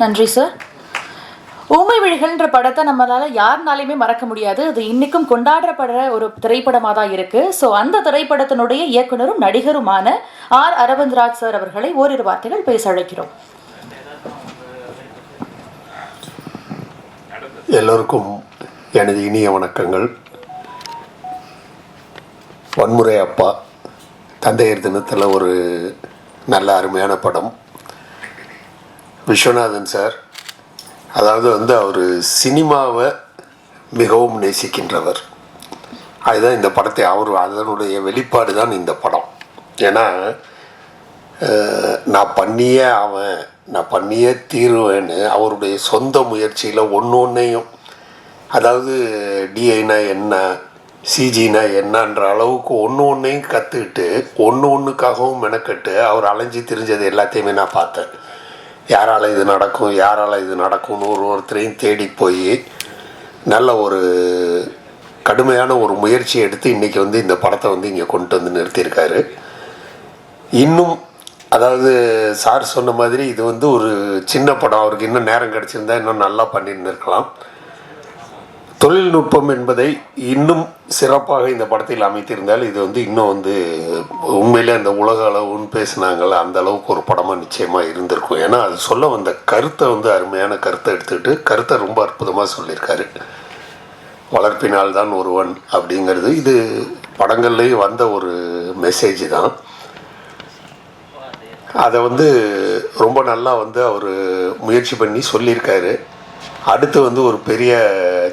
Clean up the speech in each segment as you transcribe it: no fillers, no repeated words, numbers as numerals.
நன்றி சார். ஊமை விழிகள்ன்ற படத்தை நம்மளால யாருனாலையுமே மறக்க முடியாது. அது இன்னைக்கும் கொண்டாடப்படுற ஒரு திரைப்படமாக தான் இருக்கு. ஸோ அந்த திரைப்படத்தினுடைய இயக்குனரும் நடிகருமான ஆர் அரவிந்த்ராஜ் சார் அவர்களை ஓரிரு வார்த்தைகள் பேச அழைக்கிறோம். எல்லோருக்கும் எனது இனிய வணக்கங்கள். வன்முறை அப்பா தந்தையர் தினத்தில் ஒரு நல்ல அருமையான படம். விஸ்வநாதன் சார் அதாவது அவர் சினிமாவை மிகவும் நேசிக்கின்றவர். அதுதான் இந்த படத்தை அதனுடைய வெளிப்பாடு தான் இந்த படம். ஏன்னா நான் பண்ணியே தீருவேன்னு அவருடைய சொந்த முயற்சியில் ஒன்றையும் அதாவது டிஐனா என்ன சிஜினா என்னன்ற அளவுக்கு ஒன்றையும் கற்றுக்கிட்டு ஒன்றுக்காகவும் மெனக்கட்டு அவர் அலைஞ்சி திரிஞ்சது எல்லாத்தையுமே நான் பார்த்தேன். யாரால் இது நடக்கும்னு ஒருத்தரையும் தேடி போய் நல்ல ஒரு கடுமையான ஒரு முயற்சி எடுத்து இன்றைக்கி இந்த படத்தை இங்கே கொண்டு நிறுத்தியிருக்காரு. இன்னும் அதாவது சார் சொன்ன மாதிரி இது ஒரு சின்ன படம். அவருக்கு இன்னும் நேரம் கிடச்சிருந்தா இன்னும் நல்லா பண்ணின்னு இருக்கலாம். தொழில்நுட்பம் என்பதை இன்னும் சிறப்பாக இந்த படத்தில் அமைத்திருந்தால் இது இன்னும் உண்மையிலே அந்த உலக அளவுன்னு பேசினாங்கள அந்த அளவுக்கு ஒரு படமாக நிச்சயமாக இருந்திருக்கும். ஏன்னா அது சொல்ல வந்த கருத்தை அருமையான கருத்தை எடுத்துக்கிட்டு கருத்தை ரொம்ப அற்புதமாக சொல்லியிருக்காரு. வளர்ப்பினால் தான் ஒருவன் அப்படிங்கிறது இது படங்கள்லேயும் வந்த ஒரு மெசேஜ் தான். அதை ரொம்ப நல்லா அவர் முயற்சி பண்ணி சொல்லியிருக்காரு. அடுத்து ஒரு பெரிய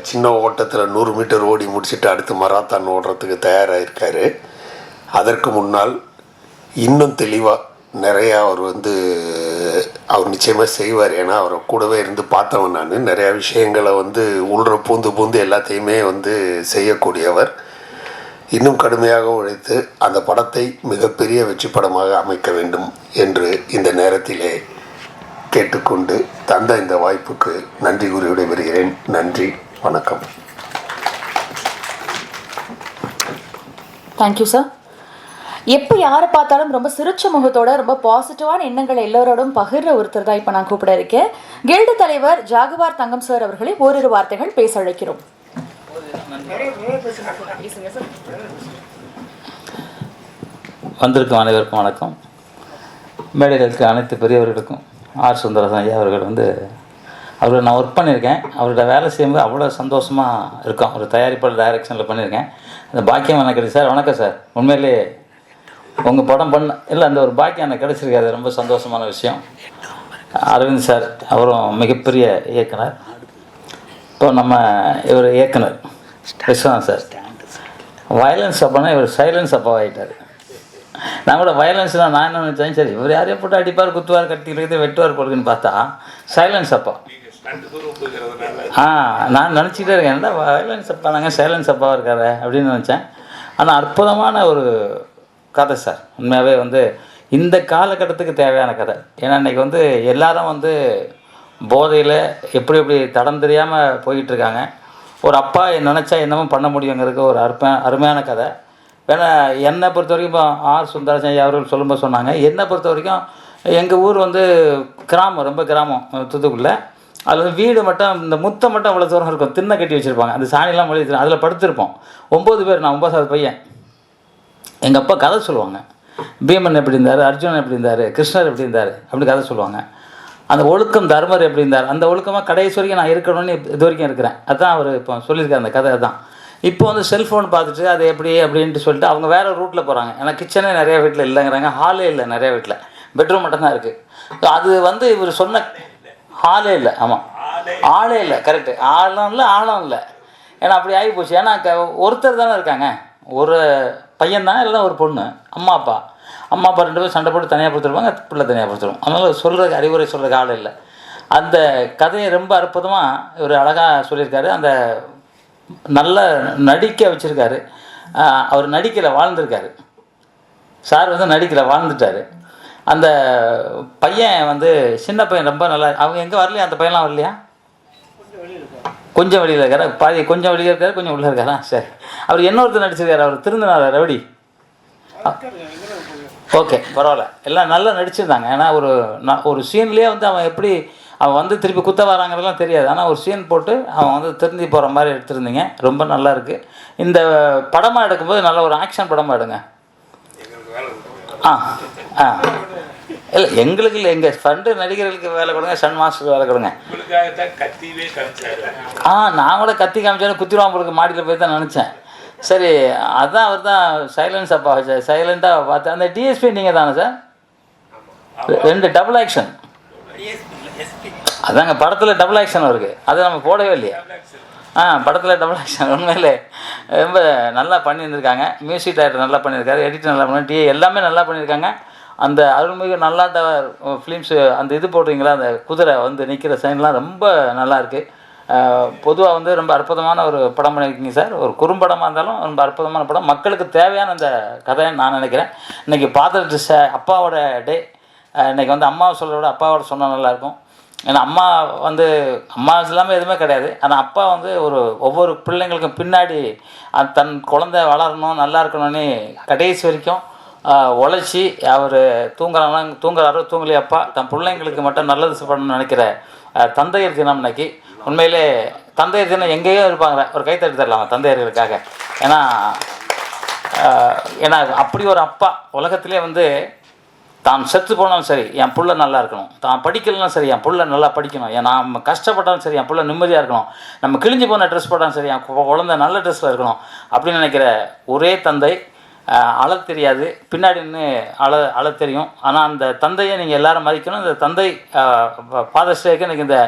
சின்ன ஓட்டத்தில் 100 மீட்டர் ஓடி முடிச்சுட்டு அடுத்து மராத்தான் ஓடுறதுக்கு தயாராகிருக்காரு. அதற்கு முன்னால் இன்னும் தெளிவாக நிறையா அவர் நிச்சயமாக செய்வார். ஏன்னா அவரை கூடவே இருந்து பார்த்தவன் நான். நிறையா விஷயங்களை உள்ற பூந்து எல்லாத்தையுமே செய்யக்கூடியவர். இன்னும் கடுமையாக உழைத்து அந்த படத்தை மிகப்பெரிய வெற்றி படமாக அமைக்க வேண்டும் என்று இந்த நேரத்திலே கேட்டுக்கொண்டு தந்த இந்த வாய்ப்புக்கு நன்றி கூறி விடைபெறுகிறேன். நன்றி, வணக்கம். Thank you sir. எப்போ யாரை பார்த்தாலும் ரொம்ப சிரிச்ச முகத்தோட ரொம்ப பாசிட்டிவான எண்ணங்களை எல்லோரோடும் பகிர்ற ஒருத்தர் தான் இப்போ நான் கூப்பிட இருக்கேன். கில்டு தலைவர் ஜாகுவார் தங்கம் சார் அவர்களை ஓரிரு வார்த்தைகள் பேச அழைக்கிறோம். வந்திருக்கும் அனைவருக்கும் வணக்கம். மேடைகளுக்கு அனைத்து பெரியவர்களுக்கும் ஆர் சுந்தரசன் ஐயா அவர்கள் அவரை நான் ஒர்க் பண்ணியிருக்கேன். அவரோட வேலை செய்யும்போது அவ்வளோ சந்தோஷமாக இருக்கும். ஒரு தயாரிப்பாளர் டைரக்ஷனில் பண்ணியிருக்கேன். அந்த பாக்கியம் எனக்கு கிடையாது சார். வணக்கம் சார். உண்மையிலே உங்கள் படம் இல்லை அந்த ஒரு பாக்கியம் எனக்கு கிடைச்சிருக்காது. ரொம்ப சந்தோஷமான விஷயம். அரவிந்த் சார் அவரும் மிகப்பெரிய இயக்குனர். இப்போ நம்ம இவர் இயக்குனர் விஸ்வநாத் சார் வயலன்ஸ் அப்பானா இவர் சைலன்ஸ் அப்பாவாக ஆகிட்டார். நான் கூட வயலன்ஸ் தான் நான் என்ன நினச்சேன். சரி இவர் யாரையும் போட்டு அடிப்பார், குத்துவார், கட்டிக்கிறது, வெட்டுவார் போடுதுன்னு பார்த்தா சைலன்ஸ் அப்பா. நான் நினச்சிக்கிட்டே இருக்கேன் என்ன வயலன்ஸ் அப்பா நாங்கள் சைலன்ஸ் அப்பாவாக இருக்காரு அப்படின்னு நினச்சேன். ஆனால் அற்புதமான ஒரு கதை சார். உண்மையாகவே இந்த காலகட்டத்துக்கு தேவையான கதை. ஏன்னா இன்றைக்கி எல்லாரும் போதையில் எப்படி தடம் தெரியாமல் போய்கிட்டுருக்காங்க. ஒரு அப்பா நினச்சா என்னமோ பண்ண முடியுங்கிறதுக்கு ஒரு அருமையான கதை. ஏன்னா என்னை பொறுத்த வரைக்கும் இப்போ ஆர் சுந்தரசன் ஐயா அவர்கள் சொல்லும்போது சொன்னாங்க, என்னை பொறுத்த வரைக்கும் எங்கள் ஊர் கிராமம், ரொம்ப கிராமம் தூத்துக்குடியில். அதில் வீடு மட்டும் இந்த முத்தம் மட்டும் அவ்வளோ தூரம் இருக்கும். திண்ணை கட்டி வச்சுருப்பாங்க. அந்த சாணிலாம் மொழி அதில் படுத்திருப்போம். 9 பேர். நான் 9வது பையன். எங்கள் அப்பா கதை சொல்லுவாங்க. பீமன் எப்படி இருந்தார், அர்ஜுனன் எப்படி இருந்தார், கிருஷ்ணர் எப்படி இருந்தார் அப்படி கதை சொல்லுவாங்க. அந்த ஒழுக்கம் தர்மர் எப்படி இருந்தார், அந்த ஒழுக்கமாக கடைசி வரைக்கும் நான் இருக்கணும்னு இது வரைக்கும் இருக்கிறேன். அதுதான் அவர் இப்போ சொல்லியிருக்காரு அந்த கதை தான். இப்போ செல்ஃபோன் பார்த்துட்டு அது எப்படி அப்படின்ட்டு சொல்லிட்டு அவங்க வேறு ரூட்டில் போகிறாங்க. ஏன்னா கிச்சனே நிறையா வீட்டில் இல்லைங்கிறாங்க, ஹாலே இல்லை நிறையா வீட்டில், பெட்ரூம் மட்டும்தான் இருக்குது. அது இவர் சொன்ன ஹாலே இல்லை. ஆமாம், ஆளே இல்லை. கரெக்டு. ஆளும் இல்லை. ஏன்னா அப்படி ஆகி போச்சு. ஏன்னா ஒருத்தர் தானே இருக்காங்க. ஒரு பையன் தான், இல்லைன்னா ஒரு பொண்ணு. அம்மா அப்பா 2 பேரும் சண்டை போட்டு தனியாக கொடுத்துருப்பாங்க, பிள்ளை தனியாக கொடுத்துருவோம். அதனால் சொல்கிறதுக்கு அறிவுரை சொல்கிறதுக்கு ஆள் இல்லை. அந்த கதையை ரொம்ப அற்புதமாக இவர் அழகாக சொல்லியிருக்காரு. அந்த நல்ல நடிக்க வச்சுருக்காரு. அவர் நடிக்கலை, வாழ்ந்திருக்காரு. சார் நடிக்கலை, வாழ்ந்துட்டார். அந்த பையன் சின்ன பையன் ரொம்ப நல்லா. அவங்க எங்கே வரலையா? அந்த பையன்லாம் வரலையா? கொஞ்சம் வெளியில் இருக்காரா? பாதி கொஞ்சம் வெளியே இருக்காரு, கொஞ்சம் உள்ளே இருக்காரா? சரி. அவர் இன்னொருத்தர் நடிச்சிருக்காரு. அவர் திருந்தினார் ரவுடி. ஓகே, பரவாயில்ல. எல்லாம் நல்லா நடிச்சிருந்தாங்க. ஏன்னா ஒரு சீன்லேயே அவன் எப்படி அவன் வந்து திருப்பி குத்த வராங்கிறதுலாம் தெரியாது. ஆனால் ஒரு சீன் போட்டு அவன் வந்து திருந்தி போகிற மாதிரி எடுத்திருந்தீங்க. ரொம்ப நல்லா இருக்குது. இந்த படமாக எடுக்கும்போது நல்ல ஒரு ஆக்ஷன் படமாக எடுங்க. ஆ ஆ இல்லை எங்களுக்கு இல்லை, எங்கள் ஃப்ரெண்டு நடிகர்களுக்கு வேலை கொடுங்க, சன் மாஸ்டருக்கு வேலை கொடுங்க. நான் கூட கத்தி காமிச்சாலும் குத்திடுவான் உங்களுக்கு மாடியில் போய் தான் நினச்சேன். சரி, அதான் அவர் தான் சைலன்ஸ் அப்பா சார், சைலண்ட்டாக பார்த்தேன். அந்த டிஎஸ்பி நீங்கள் தானே சார்? 2 double action. அதாங்க படத்தில் டபுள் ஆக்ஷன் இருக்குது, அதை நம்ம போடவே இல்லையா? படத்தில் டபுள் ஆக்ஷன் உண்மையிலே ரொம்ப நல்லா பண்ணியிருந்திருக்காங்க. மியூசிக் டைரக்டர் நல்லா பண்ணியிருக்காரு, எடிட்டர் நல்லா பண்ணி, எல்லாமே நல்லா பண்ணியிருக்காங்க. அந்த அருள்மிகு நல்லாட்ட ஃபிலிம்ஸு அந்த இது போடுறீங்களா, அந்த குதிரை வந்து நிற்கிற சைன்லாம் ரொம்ப நல்லாயிருக்கு. பொதுவாக வந்து ரொம்ப அற்புதமான ஒரு படம் பண்ணியிருக்கீங்க சார். ஒரு குறும்படமாக இருந்தாலும் ரொம்ப அற்புதமான படம், மக்களுக்கு தேவையான அந்த கதைன்னு நான் நினைக்கிறேன். இன்றைக்கி பார்த்துட்டு அப்பாவோட டே, இன்றைக்கி வந்து அம்மாவை சொல்கிறத விட அப்பாவோட சொன்னால் நல்லாயிருக்கும். ஏன்னா அம்மா வந்து அம்மா இல்லாமல் எதுவுமே கிடையாது. ஆனால் அப்பா வந்து ஒவ்வொரு பிள்ளைங்களுக்கும் பின்னாடி தன் குழந்தை வளரணும், நல்லா இருக்கணும்னு கடைசி வரைக்கும் உழைச்சி அவர் தூங்குறாரோ தூங்கலையே அப்பா தன் பிள்ளைங்களுக்கு மட்டும் நல்லது பண்ணணும்னு நினைக்கிற தந்தையர் தினம் இன்னைக்கு. உண்மையிலே தந்தையர் தினம் எங்கேயோ இருப்பாங்க, ஒரு கைத்தட்டி தரலாம் தந்தையர்களுக்காக. ஏன்னா அப்படி ஒரு அப்பா உலகத்திலே வந்து தான் செத்து போனாலும் சரி என் புள்ள நல்லா இருக்கணும், தான் படிக்கலனாலும் சரி என் புள்ள நல்லா படிக்கணும், நாம் கஷ்டப்பட்டாலும் சரி என் புள்ள நிம்மதியாக இருக்கணும், நம்ம கிழிஞ்சு போன ட்ரெஸ் போட்டாலும் சரி என் குழந்தை நல்ல ட்ரெஸ்ஸில் இருக்கணும் அப்படின்னு நினைக்கிற ஒரே தந்தை. அழ தெரியாது, பின்னாடி நின்று அழ தெரியும். ஆனால் அந்த தந்தையை நீங்கள் எல்லோரும் மதிக்கணும். இந்த தந்தை ஃபாதர்ஸ் டேக்கு இன்றைக்கி இந்த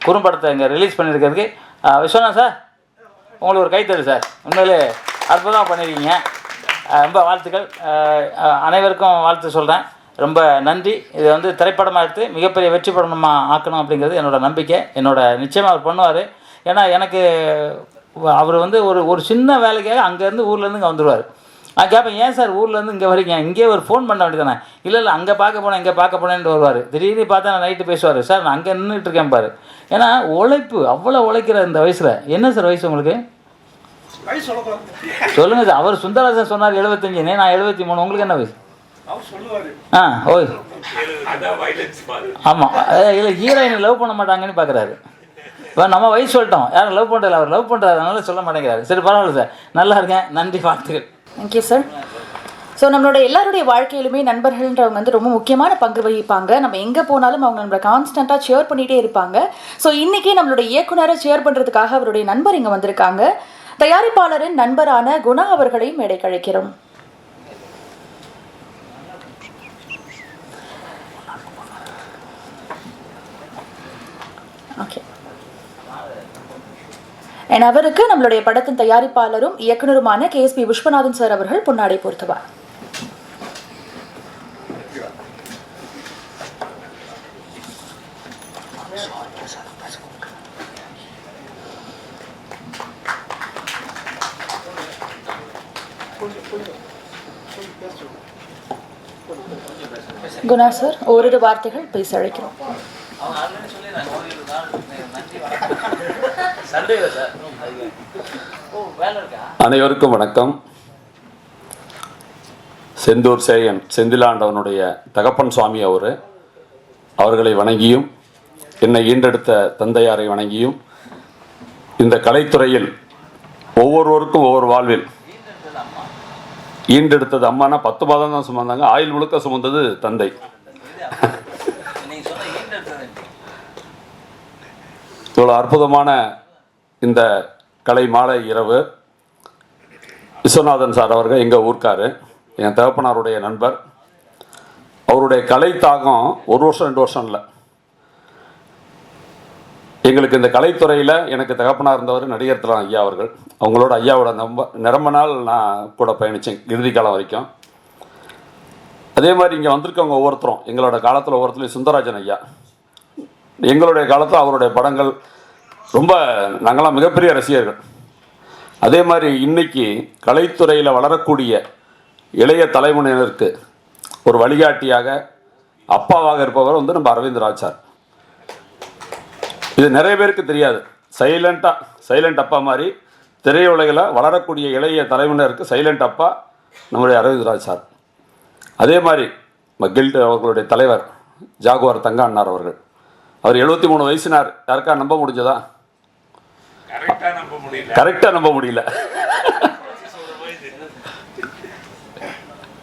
குறும்படத்தை இங்கே ரிலீஸ் பண்ணியிருக்கிறதுக்கு விஸ்வநாத் சார் உங்களுக்கு ஒரு கைத்தறி சார். உண்மையிலே அற்புதமாக பண்ணியிருக்கீங்க, ரொம்ப வாழ்த்துக்கள். அனைவருக்கும் வாழ்த்து சொல்கிறேன், ரொம்ப நன்றி. இது வந்து திரைப்படமாக எடுத்து மிகப்பெரிய வெற்றி படமாக ஆக்கணும் அப்படிங்கிறது என்னோடய நம்பிக்கை. நிச்சயமாக அவர் பண்ணுவார். ஏன்னா எனக்கு அவர் வந்து ஒரு சின்ன வேலைக்காக அங்கேருந்து ஊர்லேருந்து இங்கே வந்துடுவார். நான் கேட்பேன், ஏன் சார் ஊர்லேருந்து இங்கே வரீங்க, இங்கே ஒரு ஃபோன் பண்ண வேண்டியதானே? இல்லை அங்கே பார்க்க போனேன் இங்கே பார்க்க போனேன்ட்டு வருவார். திடீர்னு பார்த்தா நான் நைட்டு பேசுவார், சார் நான் அங்கே நின்றுட்டு இருக்கேன் பாரு. ஏன்னா உழைப்பு அவ்வளோ உழைக்கிற இந்த வயசில். என்ன சார் வயசு உங்களுக்கு? சொல்லுங்கள் சார். அவர் சுந்தரராஜன் சொன்னார் 75, நான் 73. உங்களுக்கு என்ன வயசு? ஓய் ஆமாம், இல்லை ஹீரோயினை லவ் பண்ண மாட்டாங்கன்னு பார்க்குறாரு. இப்போ நம்ம வயசு சொல்லிட்டோம், யாரும் லவ் பண்ணுறதில்ல, அவர் லவ் பண்ணுறதுனால சொல்ல மாட்டேங்கிறாரு. சரி பரவாயில்ல சார், நல்லா இருக்கேன், நன்றி, வாழ்த்துக்கள். Thank you sir. ஸோ நம்மளோட எல்லாருடைய வாழ்க்கையிலுமே நண்பர்கள்ன்றவங்க வந்து ரொம்ப முக்கியமான பங்கு வகிப்பாங்க. நம்ம எங்கே போனாலும் அவங்க நம்மளை கான்ஸ்டண்ட்டாக ஷேர் பண்ணிகிட்டே இருப்பாங்க. ஸோ இன்றைக்கி நம்மளுடைய இயக்குனரை ஷேர் பண்ணுறதுக்காக அவருடைய நண்பர் இங்கே வந்திருக்காங்க. தயாரிப்பாளரின் நண்பரான குணா அவர்களையும் மேடை கழிக்கிறோம். ஓகே, அவருக்கு நம்மளுடைய படத்தின் தயாரிப்பாளரும் இயக்குனருமான KSP விஸ்வநாதன் சார் அவர்கள் பொன்னாடை போர்த்துவார். குணா சார் ஓரிரு வார்த்தைகள் பேச அழைக்கிறோம். அனைவருக்கும் வணக்கம். செந்தூர் சேயன் செந்திலாண்டவனுடைய தகப்பன் சுவாமி அவர்களை வணங்கியும் என்னை ஈண்டெடுத்த தந்தையாரை வணங்கியும் இந்த கலைத்துறையில் ஒவ்வொருவருக்கும் ஒவ்வொரு வாழ்வில் ஈண்டெடுத்தது அம்மானா 10 மாதம் தான் சுமந்தாங்க, ஆயுள் முழுக்க சுமந்தது தந்தை. இவ்வளோ அற்புதமான இந்த கலை மாலை இரவு விஸ்வநாதன் சார் அவர்கள் எங்கள் ஊர்க்காரு, என் தகப்பனாருடைய நண்பர். அவருடைய கலை தாகம் 1 வருஷம் 2 வருஷம் இல்லை. எங்களுக்கு இந்த கலைத்துறையில் எனக்கு தகப்பனாக இருந்தவர் நடிகர் திலகம் ஐயா அவர்கள். அவங்களோட ஐயாவோட நிரம்ப நாள் நான் கூட பயணித்தேன் இறுதி காலம் வரைக்கும். அதே மாதிரி இங்கே வந்திருக்கவங்க ஒவ்வொருத்தரும் எங்களோட காலத்தில் ஒவ்வொருத்தரும் சுந்தரராஜன் ஐயா, எங்களுடைய காலத்தில் அவருடைய படங்கள் ரொம்ப நாங்களாம் மிகப்பெரிய ரசிகர்கள். அதே மாதிரி இன்றைக்கி கலைத்துறையில் வளரக்கூடிய இளைய தலைமுறையினருக்கு ஒரு வழிகாட்டியாக அப்பாவாக இருப்பவர் வந்து நம்ம அரவிந்த் ராஜ் சார். இது நிறைய பேருக்கு தெரியாது. சைலண்ட் அப்பா மாதிரி திரையுலகில் வளரக்கூடிய இளைய தலைமுறையினருக்கு சைலண்ட் அப்பா நம்முடைய அரவிந்த் ராஜ் சார். அதே மாதிரி மகிழ்ட் அவர்களுடைய தலைவர் ஜாகுவார் தங்க அண்ணார் அவர்கள். அவர் 73 வயசுனார். யாருக்கா நம்ப முடிஞ்சதா? கரெக்டாக நம்ப முடியல.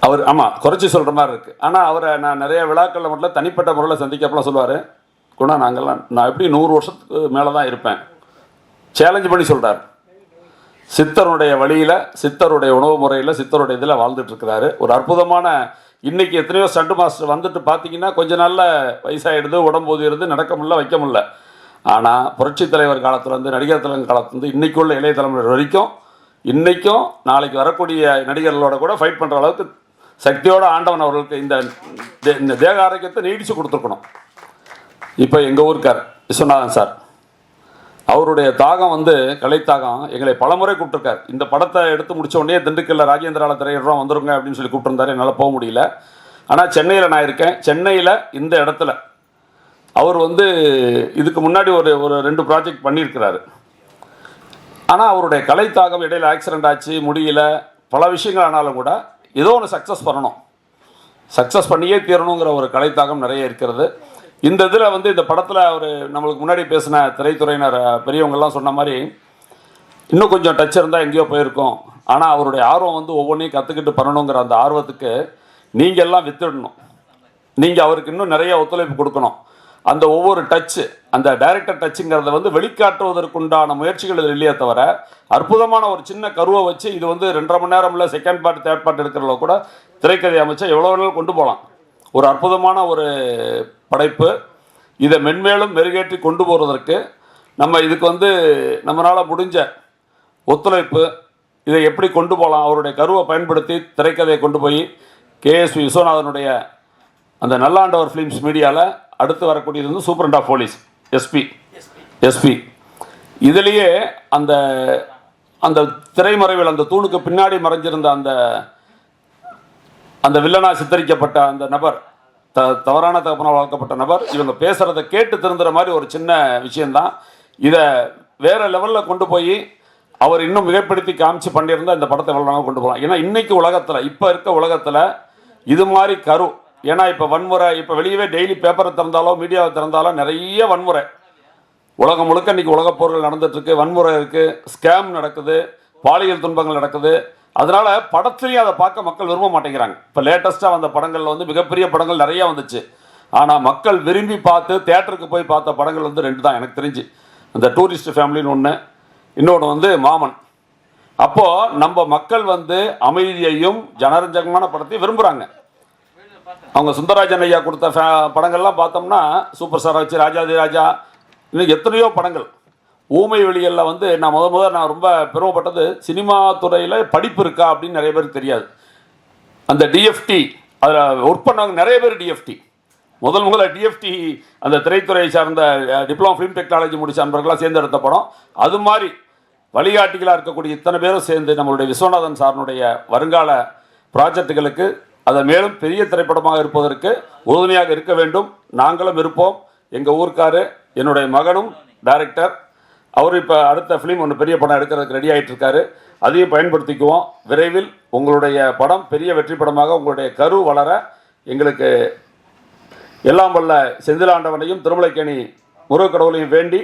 அவர் ஆமாம் குறைச்சி சொல்கிற மாதிரி இருக்குது. ஆனால் அவரை நான் நிறைய விழாக்களில் மட்டும் தனிப்பட்ட முறையில் சந்திக்கப்பலாம் சொல்லுவார், குணா நான் எப்படி 100 வருஷத்துக்கு மேலே தான் இருப்பேன், சேலஞ்சு பண்ணி சொல்கிறார். சித்தருடைய வழியில், சித்தருடைய உணவு முறையில், சித்தருடைய இதில் வாழ்ந்துட்டுருக்கிறாரு. ஒரு அற்புதமான, இன்றைக்கி எத்தனையோ ஸ்டண்ட் மாஸ்டர் வந்துட்டு பார்த்தீங்கன்னா கொஞ்ச நாளில் வயசாகிடுது, உடம்பு ஊதிடுது, நடக்க முடியல, வைக்க முடியல. ஆனால் புரட்சித் தலைவர் காலத்துலேருந்து, நடிகர் தலைவர் காலத்துலேருந்து இன்றைக்கு உள்ள இளைய தலைமுறை வரைக்கும் இன்றைக்கும் நாளைக்கு வரக்கூடிய நடிகர்களோட கூட ஃபைட் பண்ணுற அளவுக்கு சக்தியோடு ஆண்டவன் அவர்களுக்கு இந்த தேக ஆரோக்கியத்தை நீடித்து கொடுத்துருக்கணும். இப்போ எங்கள் ஊருக்கார் விஸ்வநாதன் சார், அவருடைய தாகம் கலைத்தாகம் எங்களை பலமுறை கூப்பிட்டுருக்கார். இந்த படத்தை எடுத்து முடித்த உடனே திண்டுக்கல்ல ராஜேந்திரால திரையிடுறோம் வந்துருங்க அப்படின்னு சொல்லி கூப்பிட்டுருந்தாரு. என்னால் போக முடியல. ஆனால் சென்னையில் நான் இருக்கேன். சென்னையில் இந்த இடத்துல அவர் இதுக்கு முன்னாடி ஒரு 2 ப்ராஜெக்ட் பண்ணியிருக்கிறாரு. ஆனால் அவருடைய கலைத்தாகம் இடையில் ஆக்சிடெண்ட் ஆச்சு, முடியல, பல விஷயங்கள் ஆனாலும் கூட ஏதோ ஒன்று சக்ஸஸ் பண்ணணும், சக்ஸஸ் பண்ணியே தீரணுங்கிற ஒரு கலைத்தாகம் நிறைய இருக்கிறது. இந்த இதில் இந்த படத்தில் அவர் நம்மளுக்கு முன்னாடி பேசின திரைத்துறையினர் பெரியவங்கள்லாம் சொன்ன மாதிரி இன்னும் கொஞ்சம் டச் இருந்தால் எங்கேயோ போயிருக்கோம். ஆனால் அவருடைய ஆர்வம் ஒவ்வொன்றையும் கற்றுக்கிட்டு பண்ணணுங்கிற அந்த ஆர்வத்துக்கு நீங்கள் எல்லாம் வித்துடணும். நீங்கள் அவருக்கு இன்னும் நிறைய ஒத்துழைப்பு கொடுக்கணும். அந்த ஒவ்வொரு டச்சு, அந்த டைரக்டர் டச்சுங்கிறத வெளிக்காட்டுவதற்குண்டான முயற்சிகள் இதில் இல்லையே தவிர, அற்புதமான ஒரு சின்ன கருவை வச்சு இது 2.5 மணி நேரம் இல்லை, செகண்ட் பார்ட் தேர்ட் பார்ட் எடுக்கிறவங்க கூட திரைக்கதை அமைச்சா எவ்வளோ வேணாலும் கொண்டு போகலாம். ஒரு அற்புதமான ஒரு படைப்பு. இதை மென்மேலும் மெருகேற்றி கொண்டு போகிறதற்கு நம்ம இதுக்கு நம்மளால் முடிஞ்ச ஒத்துழைப்பு, இதை எப்படி கொண்டு போகலாம், அவருடைய கருவை பயன்படுத்தி திரைக்கதையை கொண்டு போய் KSV விஸ்வநாதனுடைய அந்த நல்லாண்டவர் ஃபிலிம்ஸ் மீடியாவில் அடுத்து வரக்கூடியது சூப்பரண்ட் ஆஃப் போலீஸ் எஸ்பி இதுலேயே அந்த அந்த திரைமறைவில் அந்த தூணுக்கு பின்னாடி மறைஞ்சிருந்த அந்த வில்லனா சித்தரிக்கப்பட்ட அந்த நபர், தவறான தகப்பனால் வளர்க்கப்பட்ட நபர், இவங்க பேசுகிறத கேட்டு திருந்துற மாதிரி ஒரு சின்ன விஷயந்தான். இதை வேறு லெவலில் கொண்டு போய் அவர் இன்னும் மிகப்படுத்தி காமிச்சு பண்ணியிருந்தால் இந்த படத்தை எவ்வளோ நாங்கள் கொண்டு போகலாம். ஏன்னா இன்றைக்கி உலகத்தில், இப்போ இருக்க உலகத்தில் இது மாதிரி கரு, ஏன்னா இப்போ வன்முறை, இப்போ வெளியவே டெய்லி பேப்பரை திறந்தாலோ மீடியாவை திறந்தாலோ நிறைய வன்முறை, உலகம் முழுக்க இன்றைக்கி உலகப் போர்கள் நடந்துகிட்ருக்கு, வன்முறை இருக்குது, ஸ்கேம் நடக்குது, பாலியல் துன்பங்கள் நடக்குது. அதனால் படத்துலேயும் அதை பார்க்க மக்கள் விரும்ப மாட்டேங்கிறாங்க. இப்போ லேட்டஸ்ட்டாக வந்த படங்களில் மிகப்பெரிய படங்கள் நிறையா வந்துச்சு. ஆனால் மக்கள் விரும்பி பார்த்து தேட்டருக்கு போய் பார்த்த படங்கள் 2 தான் எனக்கு தெரிஞ்சு. அந்த டூரிஸ்ட் ஃபேமிலின்னு ஒன்று, இன்னொன்று மாமன். அப்போது நம்ம மக்கள் அமைதியையும் ஜனரஞ்சகமான படத்தையும் விரும்புகிறாங்க. அவங்க சுந்தரராஜன் ஐயா கொடுத்த படங்கள்லாம் பார்த்தோம்னா, சூப்பர் ஸ்டாரை வச்சு ராஜாதி ராஜா, இன்னும் எத்தனையோ படங்கள். ஊமை வெளிகளில் நான் நான் ரொம்ப பெருமைப்பட்டது, சினிமா துறையில் படிப்பு இருக்கா அப்படின்னு நிறைய பேருக்கு தெரியாது. அந்த டிஎஃப்டி அதில் ஒர்க் பண்ணவங்க நிறைய பேர் டிஎஃப்டி, முதல்ல டிஎஃப்டி அந்த திரைத்துறையை சார்ந்த டிப்ளமோ ஃபிலிம் டெக்னாலஜி முடித்த நண்பர்களாக சேர்ந்து எடுத்த படம். அது மாதிரி வழிகாட்டிகளாக இருக்கக்கூடிய இத்தனை பேரும் சேர்ந்து நம்மளுடைய விஸ்வநாதன் சாரனுடைய வருங்கால ப்ராஜெக்டுகளுக்கு அதை மேலும் பெரிய திரைப்படமாக இருப்பதற்கு உறுதுணையாக இருக்க வேண்டும். நாங்களும் இருப்போம். எங்கள் ஊருக்காரு, என்னுடைய மகனும் டைரக்டர், அவர் இப்போ அடுத்த ஃபிலிம் ஒன்று பெரிய படம் எடுக்கிறதுக்கு ரெடி ஆகிட்டு இருக்காரு. அதையும் பயன்படுத்திக்குவோம். விரைவில் உங்களுடைய படம் பெரிய வெற்றி படமாக உங்களுடைய கரு வளர எங்களுக்கு எல்லாம் வல்ல செந்திலாண்டவனையும் திருமலைக்கேணி முருகக்கடவுளையும் வேண்டி,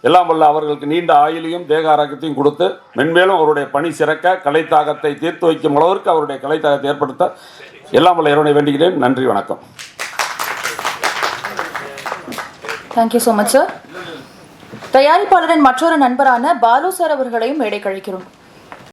எல்லாம் வல்ல அவர்களுக்கு நீண்ட ஆயுளையும் தேக ஆரோக்கியத்தையும் கொடுத்து மென்மேலும் அவருடைய பணி சிறக்க, கலைத்தாகத்தை தீர்த்து வைக்கும் அளவிற்கு அவருடைய கலைத்தாகத்தை ஏற்படுத்த எல்லாம் வல்ல இறைவனை வேண்டுகிறேன். நன்றி, வணக்கம். Thank you so much sir. தயாரிப்பாளரின் மற்றொரு நண்பரான பாலு சார் அவர்களையும் மேடை கழிக்கிறோம்.